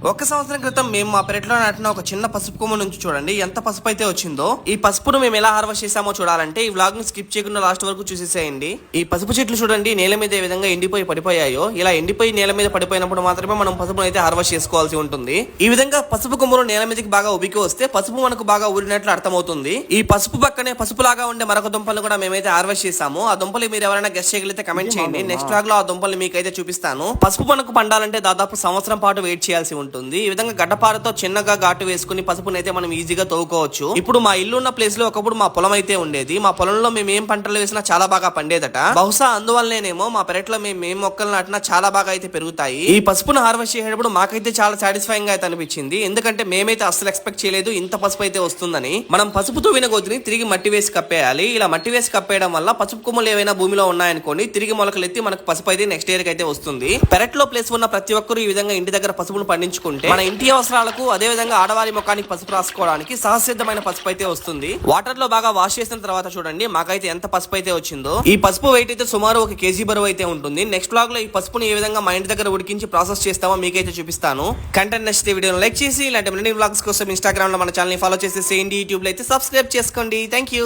ఒక సంవత్సరం క్రితం మేము మా పెరట్లో నాటిన ఒక చిన్న పసుపు కొమ్మ నుంచి చూడండి ఎంత పసుపు అయితే వచ్చిందో. ఈ పసుపును మేము ఎలా హార్వెస్ట్ చేసామో చూడాలంటే ఈ వ్లాగ్ ని స్కిప్ చేయకుండా లాస్ట్ వరకు చూసేసేయండి. ఈ పసుపు చెట్లు చూడండి నేల మీద ఏ విధంగా ఎండిపోయి పడిపోయాయో, ఇలా ఎండిపోయి నేల మీద పడిపోయినప్పుడు మాత్రమే మనం పసుపును అయితే హార్వెస్ట్ చేసుకోవాల్సి ఉంటుంది. ఈ విధంగా పసుపు కొమ్మలు నేల మీదకి బాగా ఉబికి వస్తే పసుపు మనకు బాగా ఊరినట్లు అర్థమవుతుంది. ఈ పసుపు పక్కనే పసుపు లాగా ఉండే మరొక దుంపలు కూడా మేమైతే హార్వెస్ట్ చేసాము. ఆ దుంపలు మీరు ఎవరైనా గెస్ట్ చేయగలిగితే కమెంట్ చేయండి. నెక్స్ట్ వ్లాగ్ లో ఆ దుంపలు మీకైతే చూపిస్తాను. పసుపు మనకు పండాలంటే దాదాపు సంవత్సరం పాటు వెయిట్ చేయాల్సి ఉంటుంది. ఈ విధంగా గడ్డపారతో చిన్నగా ఘాటు వేసుకుని పసుపునైతే మనం ఈజీగా తవ్వుకోవచ్చు. ఇప్పుడు మా ఇల్లు ఉన్న ప్లేస్ లో ఒకప్పుడు మా పొలం అయితే ఉండేది. మా పొలంలో మేము ఏం పంటలు వేసినా చాలా బాగా పండేదట. బహుశా అందువల్లనేమో మా పెరట్లో మేము ఏం మొక్కలు నాటినా చాలా బాగా అయితే పెరుగుతాయి. ఈ పసుపును హార్వెస్ట్ చేసేటప్పుడు మాకైతే చాలా సాటిస్ఫైయింగ్ గా అయితే అనిపించింది. ఎందుకంటే మేమైతే అసలు ఎక్స్పెక్ట్ చేయలేదు ఇంత పసుపు అయితే వస్తుందని. మనం పసుపు తవ్విన కొద్దిని తిరిగి మట్టి వేసి కప్పేయాలి. ఇలా మట్టి వేసి కప్పేయడం వల్ల పసుపు కొమ్మలు ఏవైనా భూమిలో ఉన్నాయనుకోండి తిరిగి మొలకలు ఎత్తి మనకు పసుపు అయితే నెక్స్ట్ ఇయర్ కి అయితే వస్తుంది. పెరట్లో ప్లేస్ ఉన్న ప్రతి ఒక్కరు ఈ విధంగా ఇంటి దగ్గర పసుపును పండించుకుంటే మన ఇంటి అవసరాలకు అదే విధంగా ఆడవారి ముఖానికి పసుపు రాసుకోవడానికి సహసిద్ధమైన పసుపు అయితే వస్తుంది. వాటర్ లో బాగా వాష్ చేసిన తర్వాత చూడండి మాకైతే ఎంత పసుపు అయితే వచ్చిందో. ఈ పసుపు వెయిట్ అయితే సుమారు 1 kg బరువు అయితే ఉంటుంది. నెక్స్ట్ వ్లాగ్ లో ఈ పసుపుని ఏ విధంగా మా ఇంటి దగ్గర ఉడికించి ప్రాసెస్ చేస్తామో మీకైతే చూపిస్తాను. కంటెంట్ నచ్చితే వీడియోని లైక్ చేసి ఇలాంటి మరిన్ని వ్లాగ్స్ కోసం ఇన్స్టాగ్రామ్ లో మన ఛానల్ ని ఫాలో చేసేసేయండి. యూట్యూబ్ లో అయితే సబ్స్క్రైబ్ చేసుకోండి. Thank you.